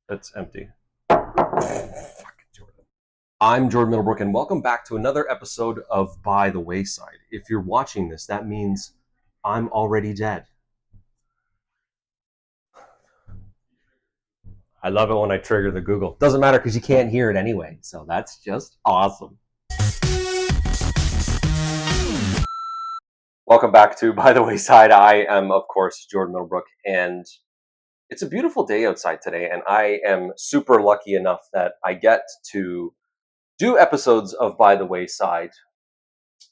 That's empty. Fucking Jordan. I'm Jordan Middlebrook, and welcome back to another episode of By the Wayside. If you're watching this, that means I'm already dead. I love it when I trigger the Google. Doesn't matter because you can't hear it anyway, so that's just awesome. Welcome back to By the Wayside. I am, of course, Jordan Middlebrook, and it's a beautiful day outside today, and I am super lucky enough that I get to do episodes of By the Wayside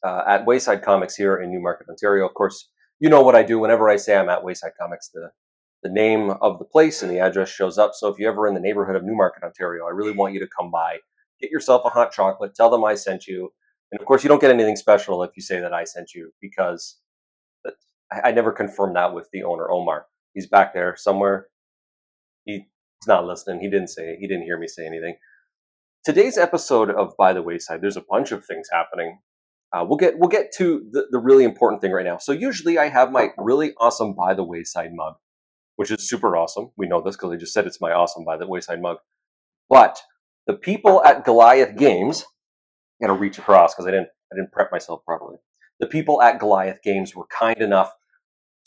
at Wayside Comics here in Newmarket, Ontario. Of course, you know what I do whenever I say I'm at Wayside Comics. The name of the place and the address shows up. So if you're ever in the neighborhood of Newmarket, Ontario, I really want you to come by, get yourself a hot chocolate, tell them I sent you. And of course, you don't get anything special if you say that I sent you, because I never confirmed that with the owner, Omar. He's back there somewhere. He's not listening. He didn't hear me say anything. Today's episode of By the Wayside, there's a bunch of things happening. We'll get to the really important thing right now. So usually I have my really awesome By the Wayside mug, which is super awesome. We know this because I just said it's my awesome By the Wayside mug. But the people at Goliath Games, I gotta reach across because I didn't prep myself properly. The people at Goliath Games were kind enough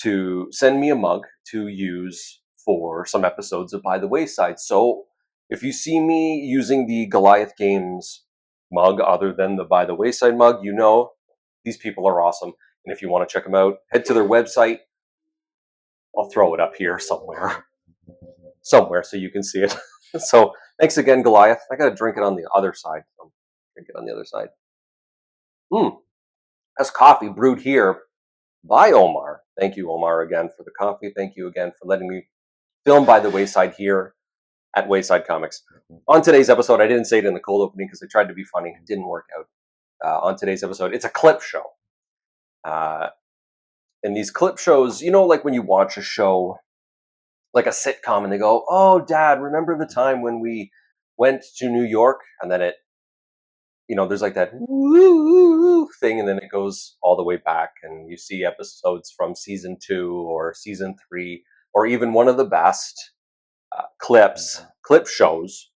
to send me a mug to use for some episodes of By the Wayside. So if you see me using the Goliath Games mug other than the By the Wayside mug, you know these people are awesome. And if you want to check them out, head to their website. I'll throw it up here somewhere so you can see it. So thanks again, Goliath. I got to drink it on the other side. So drink it on the other side. That's coffee brewed here by Omar. Thank you, Omar, again for the coffee. Thank you again for letting me film By the Wayside here at Wayside Comics. On today's episode, I didn't say it in the cold opening because I tried to be funny. It didn't work out. On today's episode, it's a clip show. And these clip shows, you know, like when you watch a show, like a sitcom, and they go, "Oh, Dad, remember the time when we went to New York?" And then it, you know, there's like that woo thing, and then it goes all the way back, and you see episodes from season 2 or season 3, or even one of the best clip shows.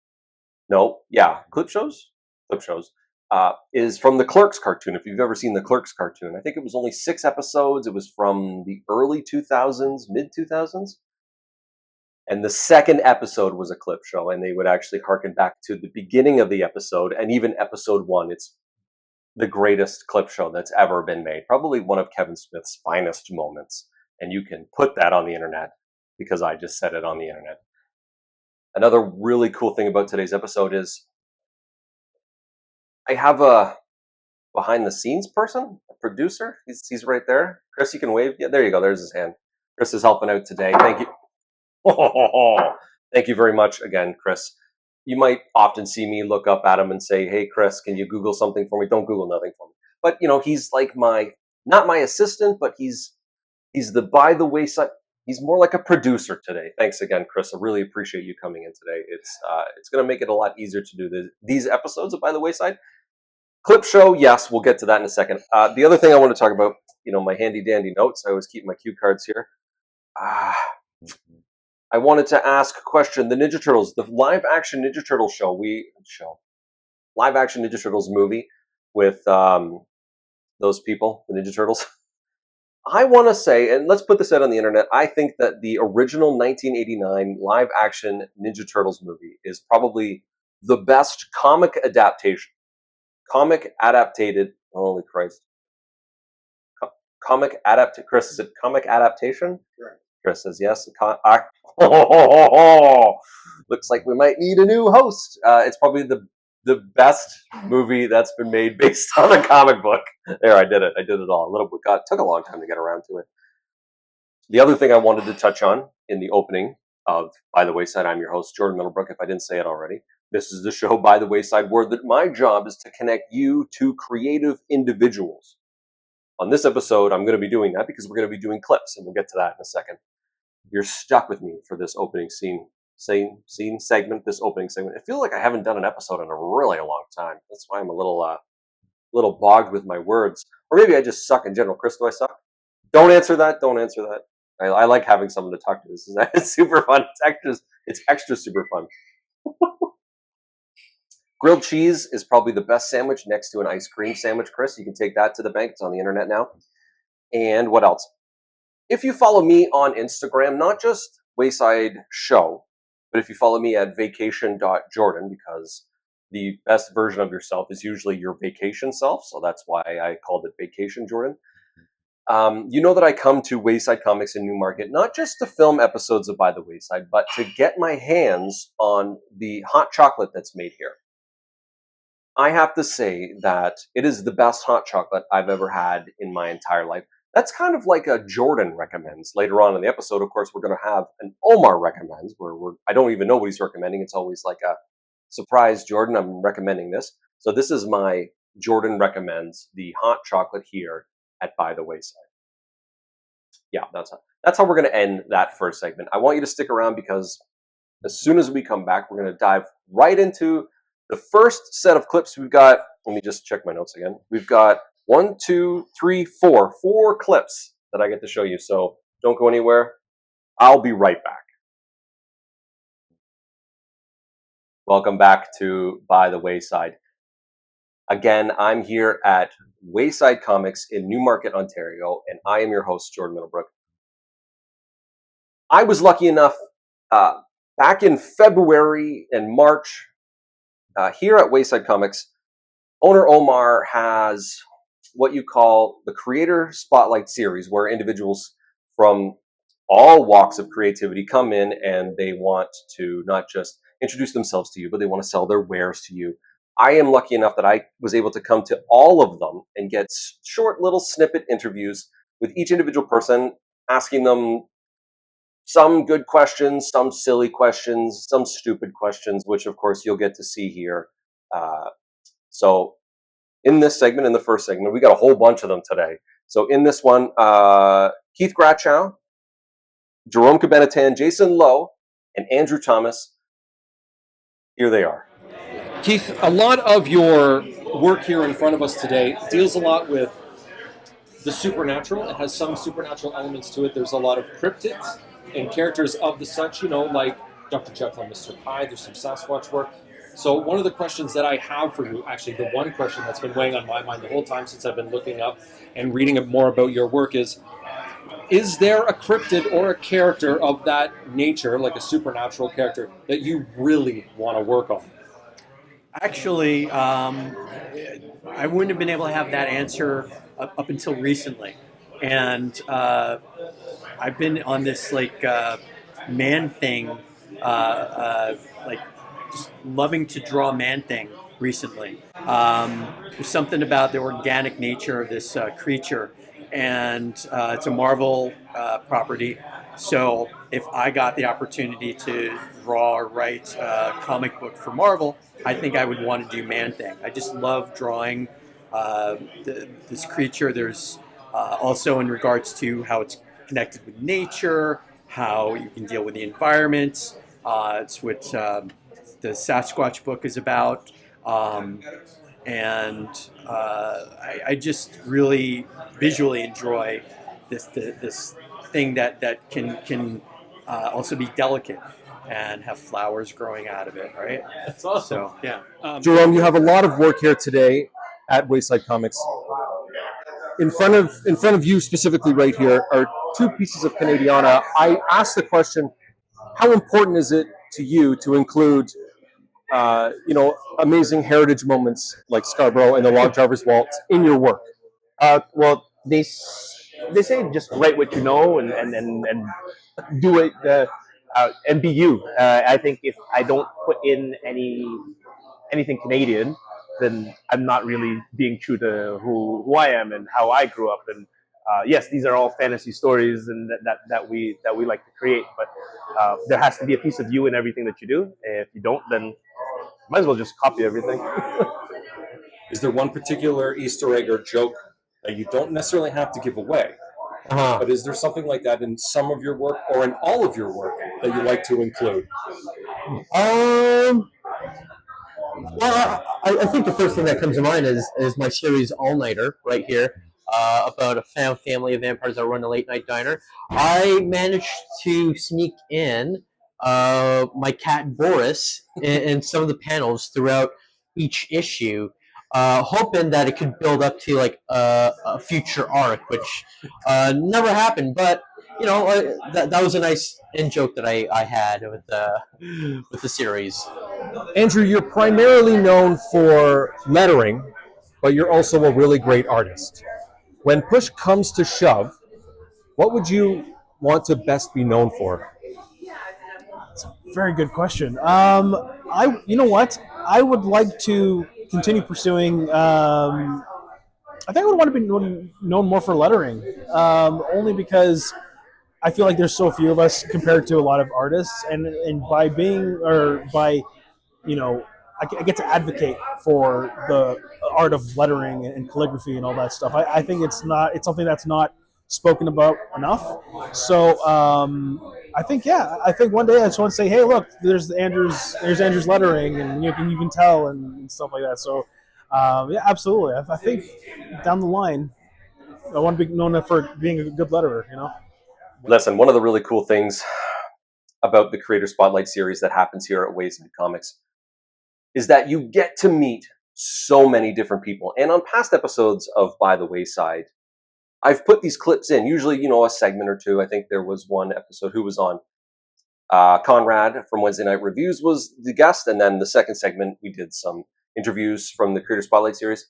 Is from the Clerks cartoon. If you've ever seen the Clerks cartoon, I think it was only 6 episodes. It was from the early 2000s, mid 2000s. And the second episode was a clip show, and they would actually harken back to the beginning of the episode, and even episode 1. It's the greatest clip show that's ever been made. Probably one of Kevin Smith's finest moments. And you can put that on the internet because I just said it on the internet. Another really cool thing about today's episode is I have a behind the scenes person, a producer. He's right there. Chris, you can wave. Yeah, there you go. There's his hand. Chris is helping out today. Thank you. Thank you very much again, Chris. You might often see me look up at him and say, "Hey, Chris, can you Google something for me?" Don't Google nothing for me. But, you know, he's like not my assistant, but he's the By the Wayside. He's more like a producer today. Thanks again, Chris. I really appreciate you coming in today. It's going to make it a lot easier to do these episodes of By the Wayside. Clip show, yes, we'll get to that in a second. The other thing I want to talk about, you know, my handy dandy notes. I always keep my cue cards here. I wanted to ask a question. The Ninja Turtles, the live action Ninja Turtles live action Ninja Turtles movie with those people, the Ninja Turtles. I want to say, and let's put this out on the internet, I think that the original 1989 live action Ninja Turtles movie is probably the best comic adaptation. Holy Christ. Chris, is it comic adaptation? Sure. Chris says yes. Looks like we might need a new host. It's probably the best movie that's been made based on a comic book. There, I did it. I did it all. It took a long time to get around to it. The other thing I wanted to touch on in the opening of By the Wayside, I'm your host, Jordan Middlebrook, if I didn't say it already. This is the show By the Wayside, where my job is to connect you to creative individuals. On this episode, I'm going to be doing that because we're going to be doing clips, and we'll get to that in a second. You're stuck with me for this opening segment. I feel like I haven't done an episode in a really long time. That's why I'm a little bogged with my words. Or maybe I just suck in general. Chris, do I suck? Don't answer that. I like having someone to talk to. It's super fun. It's extra super fun. Grilled cheese is probably the best sandwich next to an ice cream sandwich, Chris. You can take that to the bank. It's on the internet now. And what else? If you follow me on Instagram, not just Wayside Show, but if you follow me at vacation.jordan, because the best version of yourself is usually your vacation self. So that's why I called it Vacation Jordan. You know that I come to Wayside Comics in Newmarket, not just to film episodes of By the Wayside, but to get my hands on the hot chocolate that's made here. I have to say that it is the best hot chocolate I've ever had in my entire life. That's kind of like a Jordan recommends. Later on in the episode, of course, we're going to have an Omar recommends, where I don't even know what he's recommending. It's always like a surprise, Jordan, I'm recommending this. So this is my Jordan recommends, the hot chocolate here at By the Wayside. Yeah, that's how we're going to end that first segment. I want you to stick around because as soon as we come back, we're going to dive right into the first set of clips we've got. Let me just check my notes again. We've got 1, 2, 3, 4. 4 clips that I get to show you. So don't go anywhere. I'll be right back. Welcome back to By the Wayside. Again, I'm here at Wayside Comics in Newmarket, Ontario, and I am your host, Jordan Middlebrook. I was lucky enough back in February and March here at Wayside Comics, owner Omar has what you call the Creator Spotlight Series, where individuals from all walks of creativity come in and they want to not just introduce themselves to you, but they want to sell their wares to you. I am lucky enough that I was able to come to all of them and get short little snippet interviews with each individual person, asking them some good questions, some silly questions, some stupid questions, which of course you'll get to see here. So in this segment, in the first segment, we got a whole bunch of them today. So in this one, Keith Gratchow, Jerome Cabanatan, Jason Lowe, and Andrew Thomas, here they are. Keith, a lot of your work here in front of us today deals a lot with the supernatural. It has some supernatural elements to it. There's a lot of cryptids and characters of the such, like Dr. Jekyll and Mr. Hyde. There's some Sasquatch work. So one of the questions that I have for you, actually the one question that's been weighing on my mind the whole time since I've been looking up and reading more about your work is there a cryptid or a character of that nature, like a supernatural character, that you really want to work on? Actually, I wouldn't have been able to have that answer up until recently. And I've been on this man thing, just loving to draw man thing recently. There's something about the organic nature of this creature, and it's a Marvel property. So if I got the opportunity to draw or write a comic book for Marvel, I think I would want to do Man-Thing. I just love drawing this creature. There's also in regards to how it's connected with nature, how you can deal with the environment. It's what the Sasquatch book is about. I just really visually enjoy this thing that can also be delicate and have flowers growing out of it, right? That's awesome. So, yeah. Jerome, you have a lot of work here today at Wayside Comics. In front of you specifically right here are 2 pieces of Canadiana. I asked the question, how important is it to you to include amazing heritage moments like Scarborough and the Log Driver's Waltz in your work? Well, they say just write what you know and do it and be you. I think if I don't put in anything Canadian, then I'm not really being true to who I am and how I grew up. And yes, these are all fantasy stories and that we like to create. But there has to be a piece of you in everything that you do. If you don't, then might as well just copy everything. Is there one particular Easter egg or joke that you don't necessarily have to give away? But is there something like that in some of your work or in all of your work that you like to include? Well, I think the first thing that comes to mind is my series All Nighter right here, about a found family of vampires that run a late night diner. I managed to sneak in my cat Boris in some of the panels throughout each issue, hoping that it could build up to like a future arc, which never happened. But that was a nice in joke that I had with the series. Andrew, you're primarily known for lettering, but you're also a really great artist. When push comes to shove, what would you want to best be known for? Very good question. You know what? I would like to continue pursuing. I think I would want to be known more for lettering, only because I feel like there's so few of us compared to a lot of artists, and by being or by you know, I get to advocate for the art of lettering and calligraphy and all that stuff. I think it's something that's not spoken about enough. So I think one day I just want to say, hey, look, there's Andrew's lettering, and you can tell and stuff like that. So yeah, absolutely. I think down the line, I want to be known for being a good letterer. Listen, one of the really cool things about the Creator Spotlight series that happens here at Ways Into Comics is that you get to meet so many different people. And on past episodes of By the Wayside, I've put these clips in, usually, a segment or two. I think there was one episode who was on. Conrad from Wednesday Night Reviews was the guest. And then the second segment, we did some interviews from the Creator Spotlight series.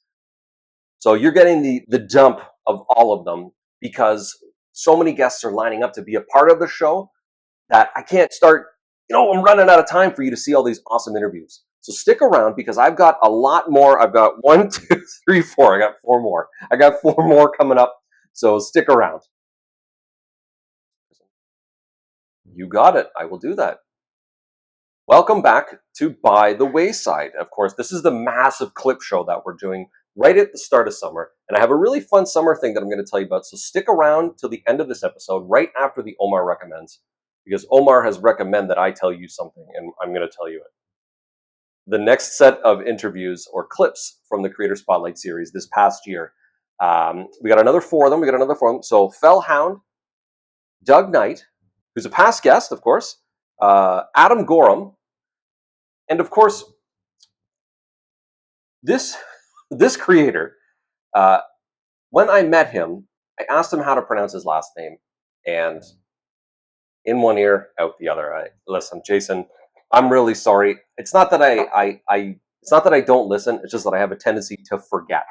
So you're getting the dump of all of them because so many guests are lining up to be a part of the show that I can't start, I'm running out of time for you to see all these awesome interviews. So stick around because I've got a lot more. I've got 1, 2, 3, 4. I got 4 more. I got 4 more coming up. So stick around. You got it. I will do that. Welcome back to By the Wayside. Of course, this is the massive clip show that we're doing right at the start of summer. And I have a really fun summer thing that I'm going to tell you about. So stick around till the end of this episode, right after the Omar recommends, because Omar has recommended that I tell you something, and I'm going to tell you it. The next set of interviews or clips from the Creator Spotlight series this past year, we got another 4 of them. So Fellhound, Doug Knight, who's a past guest, of course, Adam Gorham, and of course, this creator. When I met him, I asked him how to pronounce his last name, and in one ear, out the other. Listen, Jason, I'm really sorry. It's not that it's not that I don't listen. It's just that I have a tendency to forget.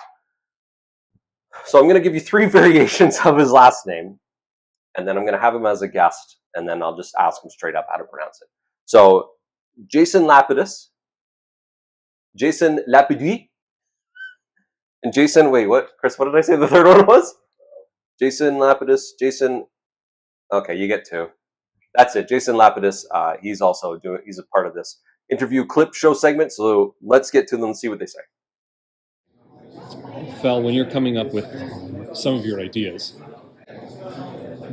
So I'm going to give you 3 variations of his last name, and then I'm going to have him as a guest, and then I'll just ask him straight up how to pronounce it. So, Jason Lapidus, Jason Lapidus, and Jason, wait, what? Chris, what did I say the third one was? Jason Lapidus, okay, you get 2. That's it, Jason Lapidus. He's a part of this interview clip show segment, so let's get to them and see what they say. Fel, when you're coming up with some of your ideas,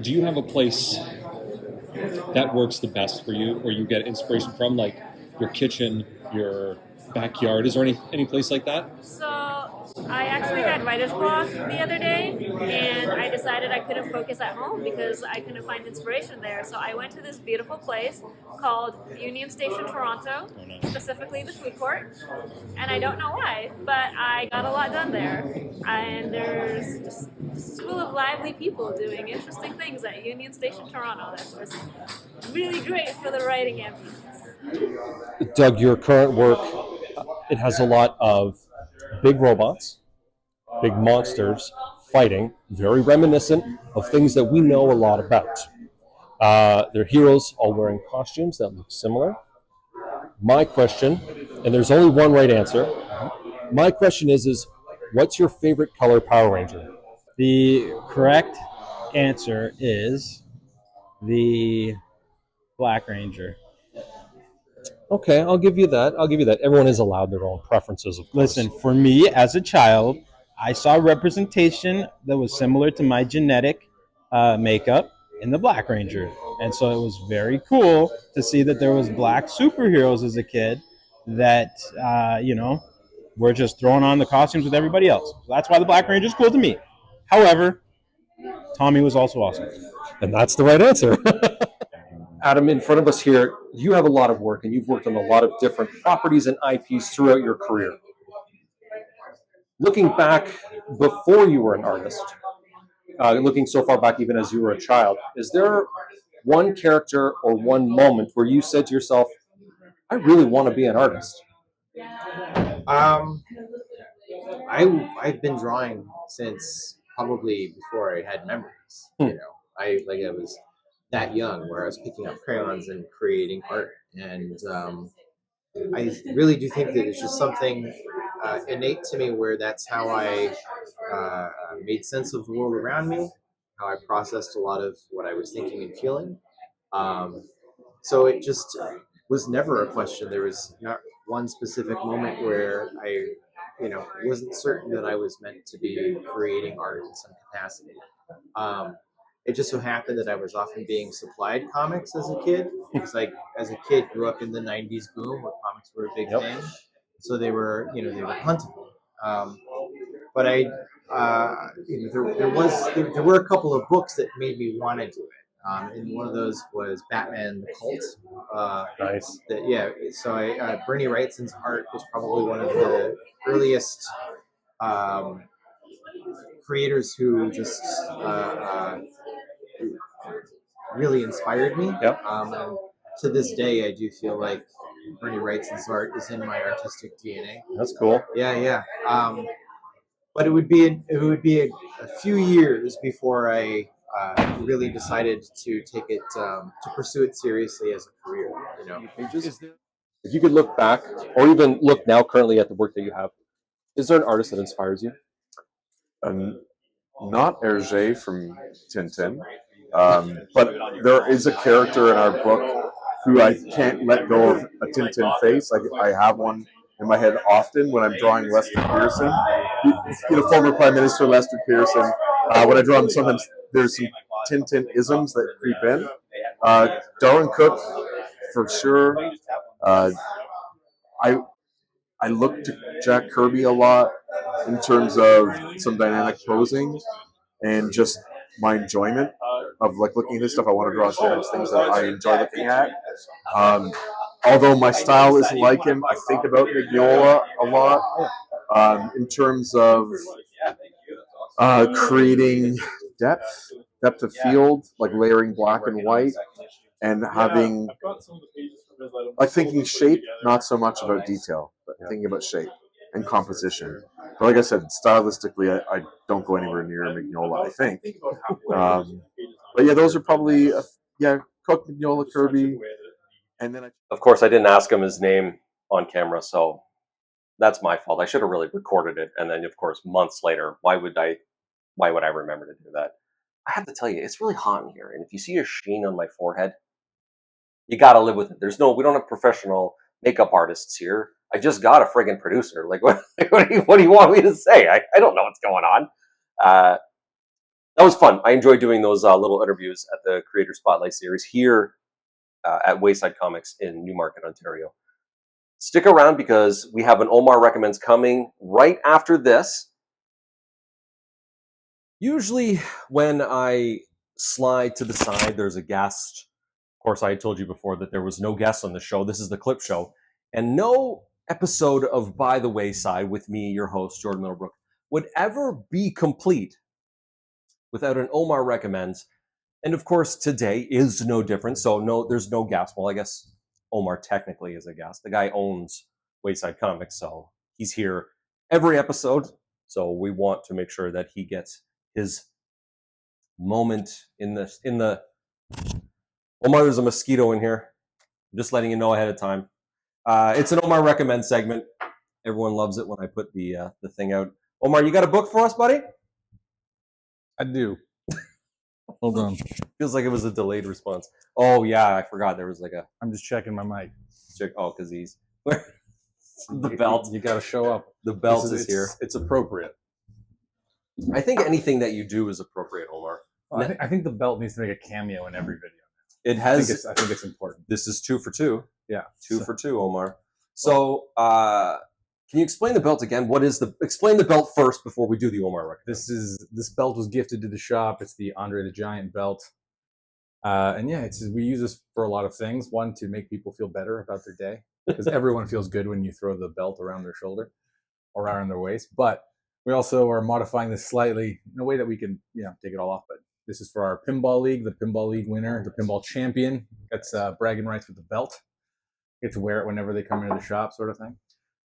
do you have a place that works the best for you, or you get inspiration from, like your kitchen, your backyard? Is there any place like that? So I actually had writer's block the other day, and I decided I couldn't focus at home because I couldn't find inspiration there. So I went to this beautiful place called Union Station, Toronto, specifically the food court. And I don't know why, but I got a lot done there. And there's just full of lively people doing interesting things at Union Station, Toronto. That's just really great for the writing ambience. Doug, your current work, it has a lot of big robots, big monsters fighting, very reminiscent of things that we know a lot about. They're heroes all wearing costumes that look similar. My question, and there's only one right answer, my question is what's your favorite color Power Ranger? The correct answer is the Black Ranger. Okay, I'll give you that. Everyone is allowed their own preferences, of course. Listen, for me as a child, I saw representation that was similar to my genetic makeup in the Black Ranger. And so it was very cool to see that there was black superheroes as a kid that, were just throwing on the costumes with everybody else. So that's why the Black Ranger is cool to me. However, Tommy was also awesome. And that's the right answer. Adam, in front of us here, you have a lot of work, and you've worked on a lot of different properties and IPs throughout your career. Looking back before you were an artist, looking so far back even as you were a child, is there one character or one moment where you said to yourself, I really want to be an artist? I've been drawing since probably before I had memories. You know, I was that young where I was picking up crayons and creating art, and I really do think that it's just something innate to me where that's how I made sense of the world around me, how I processed a lot of what I was thinking and feeling. So it just was never a question. There was not one specific moment where I, wasn't certain that I was meant to be creating art in some capacity. Um, it just so happened that I was often being supplied comics as a kid, because as a kid grew up in the '90s boom where comics were a big thing, so they were plentiful. But there were a couple of books that made me want to do it. And one of those was Batman the Cult. Nice. Bernie Wrightson's art was probably one of the earliest creators who just really inspired me. And to this day, I do feel like Bernie Wrightson's art is in my artistic DNA. That's cool. Yeah. But it would be a few years before I really decided to take it to pursue it seriously as a career. If you could look back, or even look now currently at the work that you have, is there an artist that inspires you? Not Hergé from Tintin, but there is a character in our book who I can't let go of a Tintin face. I have one in my head often when I'm drawing Lester Pearson, former Prime Minister Lester Pearson. When I draw him, sometimes there's some Tintin isms that creep in. Darwin Cook, for sure. I look to Jack Kirby a lot in terms of some dynamic posing and just my enjoyment of looking at this stuff. I want to draw sometimes things that I enjoy looking at. Although my style isn't like him, I think about Mignola a lot in terms of creating depth of field, like layering black and white, and having thinking shape, not so much about detail, but thinking about shape and composition. But like I said, stylistically, I don't go anywhere near Mignola, I think. But yeah, those are probably Cook, Mignola, Kirby, and then Of course, I didn't ask him his name on camera, so that's my fault. I should have really recorded it, and then of course, months later, why would I remember to do that? I have to tell you, it's really hot in here, and if you see a sheen on my forehead, you got to live with it. We don't have professional makeup artists here. I just got a friggin' producer. What do you want me to say? I don't know what's going on. That was fun. I enjoyed doing those little interviews at the Creator Spotlight series here at Wayside Comics in Newmarket, Ontario. Stick around because we have an Omar Recommends coming right after this. Usually when I slide to the side, there's a guest. Of course, I had told you before that there was no guest on the show. This is the clip show. And no episode of By the Wayside with me, your host, Jordan Middlebrook, would ever be complete without an Omar Recommends. And of course, today is no different. So no, there's no guest. Well, I guess Omar technically is a guest. The guy owns Wayside Comics, so he's here every episode. So we want to make sure that he gets his moment in the Omar, there's a mosquito in here. I'm just letting you know ahead of time. It's an Omar Recommend segment. Everyone loves it when I put the thing out. Omar, you got a book for us, buddy? I do. Hold on. Feels like it was a delayed response. Oh yeah, I forgot there was I'm just checking my mic. Because he's the belt. You got to show up. The belt is here. It's appropriate. I think anything that you do is appropriate, Omar. I think the belt needs to make a cameo in every video. It has. I think it's important. This is 2 for 2. Yeah, 2 for 2, Omar. So, can you explain the belt again? Explain the belt first before we do the Omar record. This belt was gifted to the shop. It's the Andre the Giant belt. And yeah, we use this for a lot of things. One, to make people feel better about their day, because everyone feels good when you throw the belt around their shoulder or around their waist. But we also are modifying this slightly in a way that we can, take it all off. But this is for our pinball league. The pinball league winner, the pinball champion, gets bragging rights with the belt. Get to wear it whenever they come into the shop, sort of thing.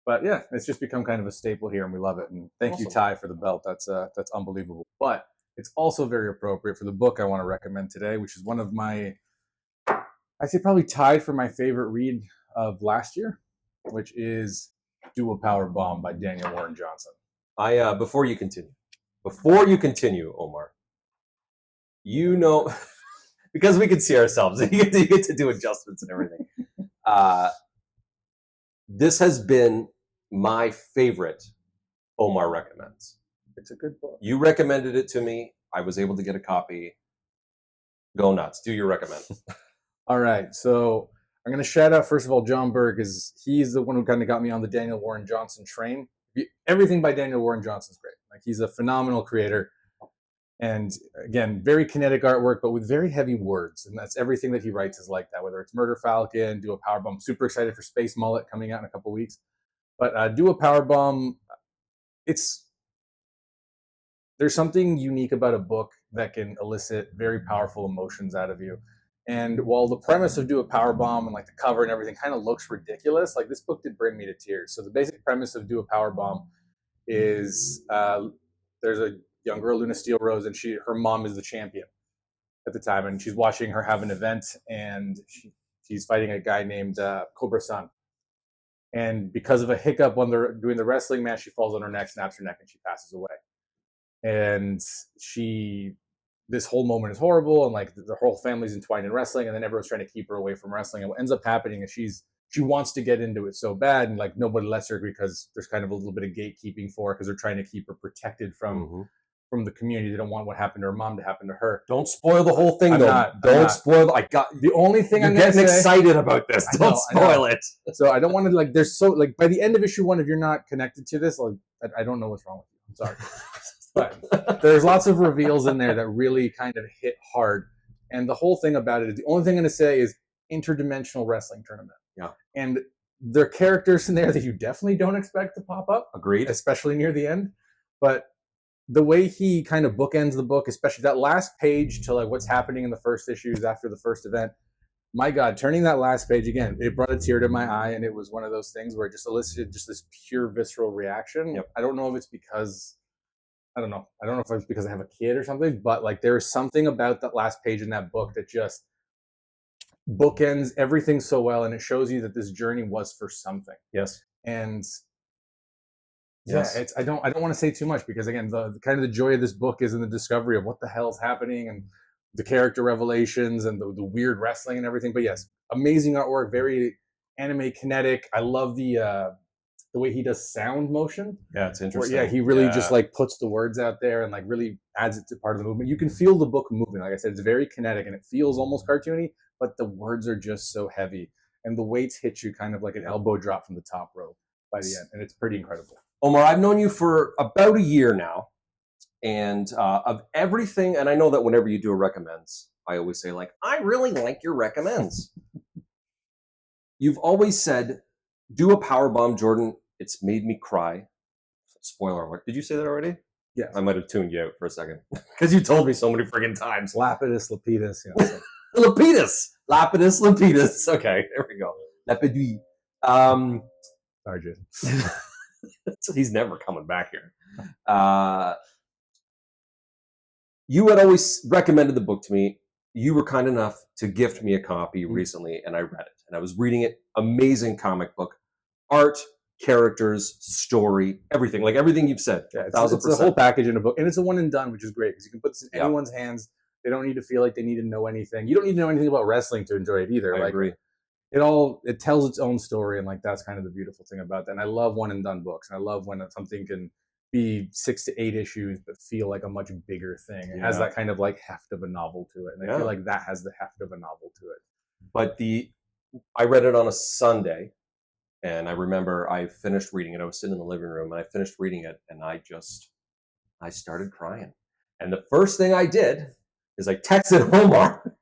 But yeah, it's just become kind of a staple here, and we love it. And thank you, Ty, for the belt. That's unbelievable. But it's also very appropriate for the book I want to recommend today, which is one of my, I say probably tied for my favorite read of last year, which is Do a Power Bomb by Daniel Warren Johnson. Before you continue, Omar, because we can see ourselves, you get to do adjustments and everything. This has been my favorite Omar recommends. It's a good book. You recommended it to me. I was able to get a copy. Go nuts. Do your recommend. All right. So I'm going to shout out, first of all, John Berg, because he's the one who kind of got me on the Daniel Warren Johnson train. Everything by Daniel Warren Johnson is great. Like, he's a phenomenal creator. And again, very kinetic artwork, but with very heavy words. And that's everything that he writes is like that, whether it's Murder Falcon, Do a Power Bomb. Super excited for Space Mullet coming out in a couple weeks. But Do a Power Bomb, there's something unique about a book that can elicit very powerful emotions out of you. And while the premise of Do a Power Bomb and like the cover and everything kind of looks ridiculous, like, this book did bring me to tears. So the basic premise of Do a Power Bomb is there's a young girl, Luna Steel Rose, and her mom is the champion at the time, and she's watching her have an event, and she's fighting a guy named Cobra Sun. And because of a hiccup when they're doing the wrestling match, she falls on her neck, snaps her neck, and she passes away. And this whole moment is horrible, and like the whole family's entwined in wrestling, and then everyone's trying to keep her away from wrestling. And what ends up happening is she wants to get into it so bad, and like nobody lets her, because there's kind of a little bit of gatekeeping for her, because they're trying to keep her protected from the community. They don't want what happened to her mom to happen to her. Don't spoil the whole thing, though. Don't spoil. The only thing You're I'm getting excited about this. Don't spoil it. So I don't want to, like, there's so, like, by the end of issue 1, if you're not connected to this, like, I don't know what's wrong with you. I'm sorry. But there's lots of reveals in there that really kind of hit hard. And the whole thing about it is, the only thing I'm going to say is interdimensional wrestling tournament. Yeah. And there are characters in there that you definitely don't expect to pop up. Agreed. Especially near the end. But the way he kind of bookends the book, especially that last page to like what's happening in the first issues after the first event, my God, turning that last page again, it brought a tear to my eye, and it was one of those things where it just elicited just this pure visceral reaction. Yep. I don't know if it's because I don't know if it's because I have a kid or something, but like there is something about that last page in that book that just bookends everything so well, and it shows you that this journey was for something. Yes. And I don't want to say too much, because again, the kind of the joy of this book is in the discovery of what the hell's happening and the character revelations and the weird wrestling and everything. But yes, amazing artwork, very anime kinetic. I love the way he does sound motion. Yeah, it's interesting. He really just like puts the words out there and like really adds it to part of the movement. You can feel the book moving. Like I said, it's very kinetic and it feels almost cartoony, but the words are just so heavy, and the weights hit you kind of like an elbow drop from the top rope by the end, and it's pretty incredible. Omar, I've known you for about a year now, and of everything, and I know that whenever you do a recommends, I always say, like, I really like your recommends. You've always said, Do a Power Bomb, Jordan. It's made me cry. Spoiler alert. Did you say that already? Yeah. I might have tuned you out for a second, because you told me so many friggin' times. Lapidus, lapidus. Yeah, Lapidus, lapidus. Okay, there we go. Lapidus. Sorry, Jason. He's never coming back here. You had always recommended the book to me. You were kind enough to gift me a copy recently, and I read it. And I was reading it. Amazing comic book. Art, characters, story, everything. Like everything you've said. Yeah, it's a whole package in a book. And it's a one and done, which is great, because you can put this in anyone's hands. They don't need to feel like they need to know anything. You don't need to know anything about wrestling to enjoy it either. I agree. It tells its own story, and like that's kind of the beautiful thing about that. And I love one and done books, and I love when something can be 6 to 8 issues but feel like a much bigger thing. It has that kind of like heft of a novel to it, and I feel like that has the heft of a novel to it. But I read it on a Sunday, and I remember I finished reading it. I was sitting in the living room, and I finished reading it, and I started crying. And the first thing I did is I texted Omar.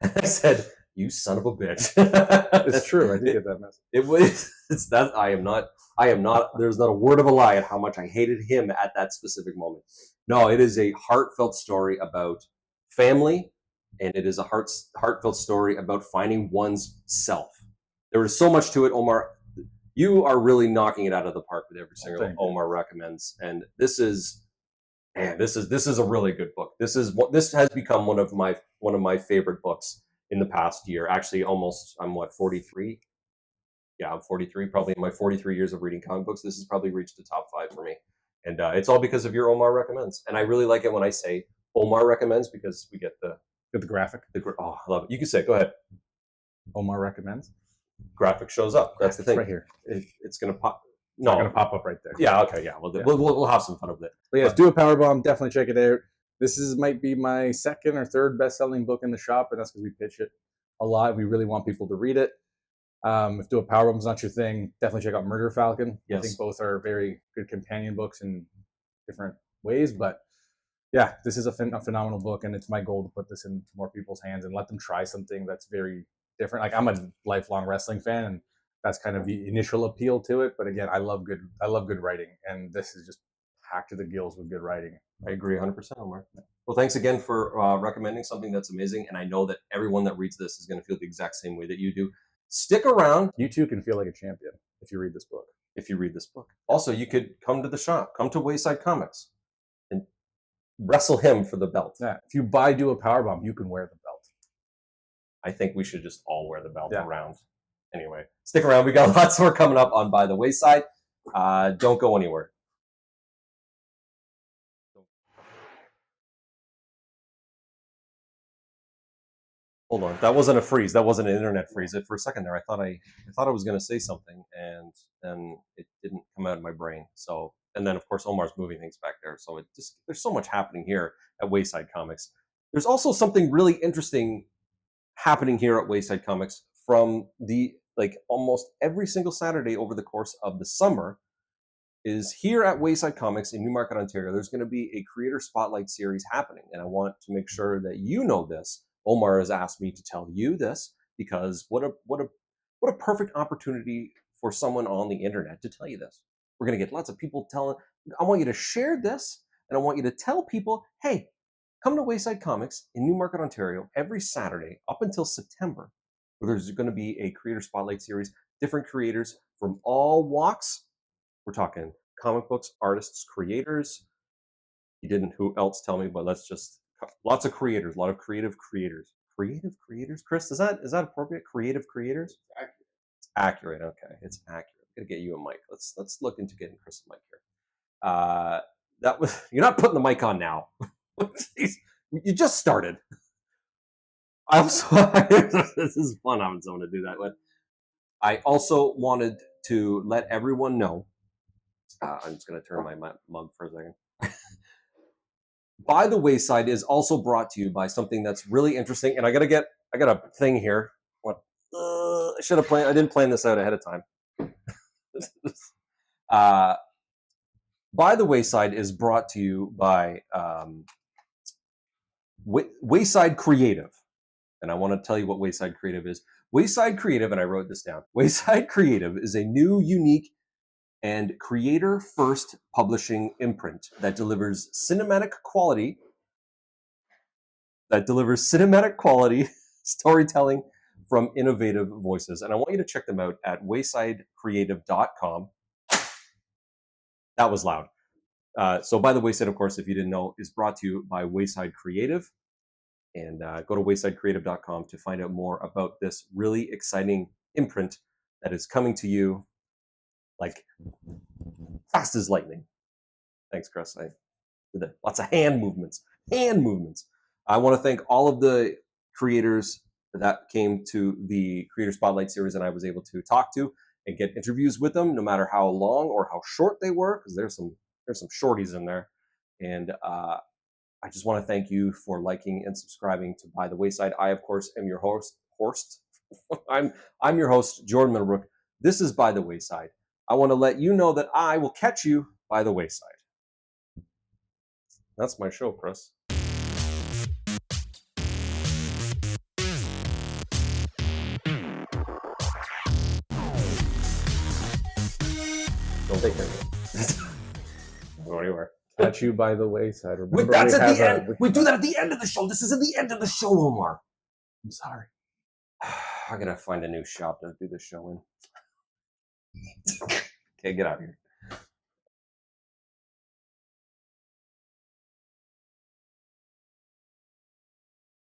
And I said, "You son of a bitch." It's true. I did get that message. It was. It's that I am not. I am not. There's not a word of a lie at how much I hated him at that specific moment. No, it is a heartfelt story about family, and it is a heartfelt story about finding one's self. There is so much to it, Omar. You are really knocking it out of the park with every single Omar recommends, and this is, man, this is a really good book. This has become one of my favorite books in the past year. Actually, almost I'm 43. Yeah, I'm 43. Probably in my 43 years of reading comic books, this has probably reached the top 5 for me, and it's all because of your Omar recommends. And I really like it when I say Omar recommends because we get the graphic. Oh, I love it. You can say it. Go ahead. Omar recommends. Graphic shows up. That's the thing. Right here. It's gonna pop. No, it's not gonna pop up right there. Yeah. Okay. Yeah. We'll have some fun with it. But yes, Do a Powerbomb. Definitely check it out. This might be my second or third best-selling book in the shop, and that's because we pitch it a lot. We really want people to read it. If Do a Powerbomb's not your thing, definitely check out Murder Falcon. Yes. I think both are very good companion books in different ways, but yeah, this is a phenomenal book, and it's my goal to put this in more people's hands and let them try something that's very different. Like, I'm a lifelong wrestling fan, and that's kind of the initial appeal to it. But again, I love good writing, and this is just packed to the gills with good writing. I agree 100%, Omar. Well, thanks again for recommending something that's amazing, and I know that everyone that reads this is going to feel the exact same way that you do. Stick around. You too can feel like a champion if you read this book. Also, you could come to the shop, come to Wayside Comics, and wrestle him for the belt. Yeah, if you buy Do a Powerbomb, you can wear the belt. I think we should just all wear the belt around. Anyway, stick around. We got lots more coming up on By the Wayside. Don't go anywhere. Hold on, that wasn't a freeze. That wasn't an internet freeze. For a second there, I thought I was going to say something, and then it didn't come out of my brain. So, and then of course Omar's moving things back there. So there's so much happening here at Wayside Comics. There's also something really interesting happening here at Wayside Comics from almost every single Saturday over the course of the summer. Is here at Wayside Comics in Newmarket, Ontario. There's going to be a creator spotlight series happening, and I want to make sure that you know this. Omar has asked me to tell you this because what a perfect opportunity for someone on the internet to tell you this. We're going to get lots of people telling. I want you to share this, and I want you to tell people, hey, come to Wayside Comics in Newmarket, Ontario every Saturday up until September, where there's going to be a creator spotlight series, different creators from all walks. We're talking comic books, artists, creators. You didn't who else tell me, but let's just lots of creators, a lot of creative creators. Creative creators, Chris, is that appropriate? Creative creators? It's accurate. Okay, it's accurate. I'm gonna get you a mic. Let's look into getting Chris a mic here. That was you're not putting the mic on now. You just started. I'm sorry. This is fun having someone to do that with. I also wanted to let everyone know. I'm just going to turn my mug for a second. By the Wayside is also brought to you by something that's really interesting, and I got a thing here. What? I should have planned. I didn't plan this out ahead of time. By the Wayside is brought to you by Wayside Creative, and I want to tell you what Wayside Creative is. Wayside Creative, and I wrote this down. Wayside Creative is a new, unique, and creator-first publishing imprint that delivers cinematic quality storytelling from innovative voices. And I want you to check them out at waysidecreative.com. That was loud. So By the Wayside, of course, if you didn't know, is brought to you by Wayside Creative. And go to waysidecreative.com to find out more about this really exciting imprint that is coming to you like fast as lightning. Thanks, Chris. I did lots of hand movements. I want to thank all of the creators that came to the Creator Spotlight series and I was able to talk to and get interviews with them, no matter how long or how short they were, because there's some shorties in there. And I just want to thank you for liking and subscribing to By the Wayside. I, of course, am your host. I'm your host, Jordan Middlebrook. This is By the Wayside. I want to let you know that I will catch you by the wayside. That's my show, Chris. Don't Take care. care. Go anywhere. Catch you by the wayside. Remember, That's we at have the a- end. We do that at the end of the show. This is at the end of the show, Omar. I'm sorry. I gotta find a new shop to do this show in. Okay, get out of here.